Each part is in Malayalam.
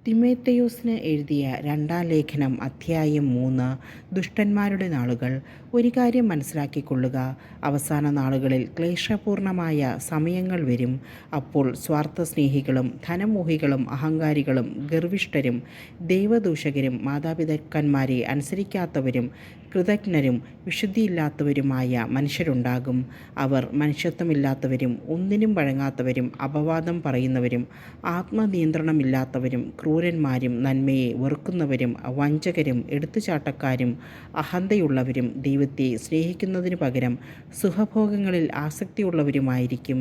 തിമോഥെയോസിന് എഴുതിയ രണ്ടാം ലേഖനം അധ്യായം 3. ദുഷ്ടന്മാരുടെ നാളുകൾ. ഒരു കാര്യം മനസ്സിലാക്കിക്കൊള്ളുക, അവസാന നാളുകളിൽ ക്ലേശപൂർണമായ സമയങ്ങൾ വരും. അപ്പോൾ സ്വാർത്ഥസ്നേഹികളും ധനമോഹികളും അഹങ്കാരികളും ഗർവിഷ്ഠരും ദൈവദൂഷകരും മാതാപിതാക്കന്മാരെ അനുസരിക്കാത്തവരും കൃതജ്ഞരും വിശുദ്ധിയില്ലാത്തവരുമായ മനുഷ്യരുണ്ടാകും. അവർ മനുഷ്യത്വമില്ലാത്തവരും ഒന്നിനും വഴങ്ങാത്തവരും അപവാദം പറയുന്നവരും ആത്മനിയന്ത്രണമില്ലാത്തവരും ക്രൂരന്മാരും നന്മയെ വെറുക്കുന്നവരും വഞ്ചകരും എടുത്തുചാട്ടക്കാരും അഹന്തയുള്ളവരും ദൈവത്തെ സ്നേഹിക്കുന്നതിനു പകരം സുഖഭോഗങ്ങളിൽ ആസക്തിയുള്ളവരുമായിരിക്കും.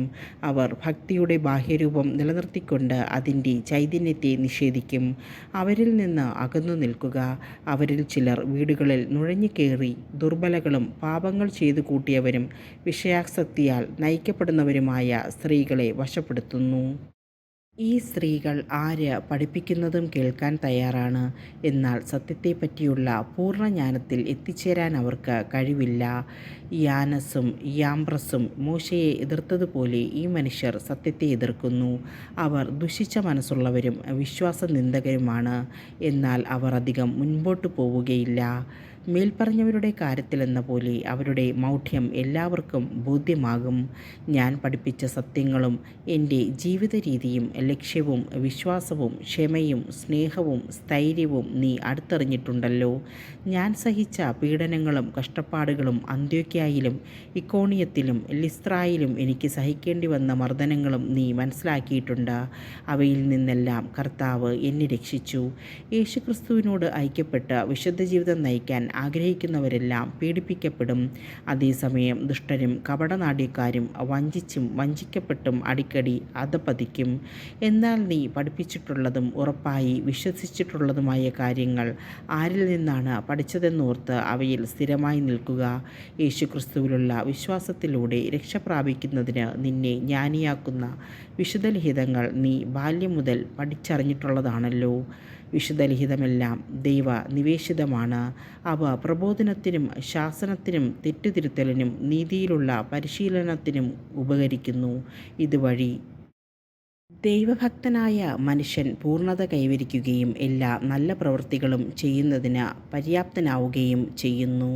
അവർ ഭക്തിയുടെ ബാഹ്യരൂപം നിലനിർത്തിക്കൊണ്ട് അതിൻ്റെ ചൈതന്യത്തെ നിഷേധിക്കും. അവരിൽ നിന്ന് അകന്നു നിൽക്കുക. അവരിൽ ചിലർ വീടുകളിൽ നുഴഞ്ഞുകയറി ദുർബലകളും പാപങ്ങൾ ചെയ്തു കൂട്ടിയവരും വിഷയാസക്തിയാൽ നയിക്കപ്പെടുന്നവരുമായ സ്ത്രീകളെ വശപ്പെടുത്തുന്നു. ഈ സ്ത്രീകൾ ആര് പഠിപ്പിക്കുന്നതും കേൾക്കാൻ തയ്യാറാണ്. എന്നാൽ സത്യത്തെപ്പറ്റിയുള്ള പൂർണ്ണജ്ഞാനത്തിൽ എത്തിച്ചേരാൻ അവർക്ക് കഴിവില്ല. യാനസും യാംബ്രസും മോശയെ എതിർത്തതുപോലെ ഈ മനുഷ്യർ സത്യത്തെ എതിർക്കുന്നു. അവർ ദുഷിച്ച മനസ്സുള്ളവരും വിശ്വാസനിന്ദകരുമാണ്. എന്നാൽ അവർ അധികം മുൻപോട്ട് പോവുകയില്ല. മേൽപ്പറഞ്ഞവരുടെ കാര്യത്തിലെന്ന പോലെ അവരുടെ മൗഢ്യം എല്ലാവർക്കും ബോധ്യമാകും. ഞാൻ പഠിപ്പിച്ച സത്യങ്ങളും എൻ്റെ ജീവിത രീതിയും ലക്ഷ്യവും വിശ്വാസവും ക്ഷമയും സ്നേഹവും സ്ഥൈര്യവും നീ അടുത്തറിഞ്ഞിട്ടുണ്ടല്ലോ. ഞാൻ സഹിച്ച പീഡനങ്ങളും കഷ്ടപ്പാടുകളും അന്ത്യോക്യയിലും ഇക്കോണിയത്തിലും ലിസ്ത്രായിലും എനിക്ക് സഹിക്കേണ്ടി വന്ന മർദ്ദനങ്ങളും നീ മനസ്സിലാക്കിയിട്ടുണ്ട്. അവയിൽ നിന്നെല്ലാം കർത്താവ് എന്നെ രക്ഷിച്ചു. യേശുക്രിസ്തുവിനോട് ഐക്യപ്പെട്ട് വിശുദ്ധ ജീവിതം നയിക്കാൻ ആഗ്രഹിക്കുന്നവരെല്ലാം പീഡിപ്പിക്കപ്പെടും. അതേസമയം ദുഷ്ടരും കപടനാട്യക്കാരും വഞ്ചിച്ചും വഞ്ചിക്കപ്പെട്ടും അടിക്കടി അധപ്പതിക്കും. എന്നാൽ നീ പഠിപ്പിച്ചിട്ടുള്ളതും ഉറപ്പായി വിശ്വസിച്ചിട്ടുള്ളതുമായ കാര്യങ്ങൾ ആരിൽ നിന്നാണ് പഠിച്ചതെന്നോർത്ത് അവയിൽ സ്ഥിരമായി നിൽക്കുക. യേശുക്രിസ്തുവിലുള്ള വിശ്വാസത്തിലൂടെ രക്ഷ പ്രാപിക്കുന്നതിന് നിന്നെ ജ്ഞാനിയാക്കുന്ന വിശുദ്ധലിഖിതങ്ങൾ നീ ബാല്യം മുതൽ പഠിച്ചറിഞ്ഞിട്ടുള്ളതാണല്ലോ. വിശുദ്ധലിഖിതമെല്ലാം ദൈവനിവേശിതമാണ്. അവ പ്രബോധനത്തിനും ശാസനത്തിനും തെറ്റുതിരുത്തലിനും നീതിയിലുള്ള പരിശീലനത്തിനും ഉപകരിക്കുന്നു. ഇതുവഴി ദൈവഭക്തനായ മനുഷ്യൻ പൂർണ്ണത കൈവരിക്കുകയും എല്ലാ നല്ല പ്രവൃത്തികളും ചെയ്യുന്നതിന് പര്യാപ്തനാവുകയും ചെയ്യുന്നു.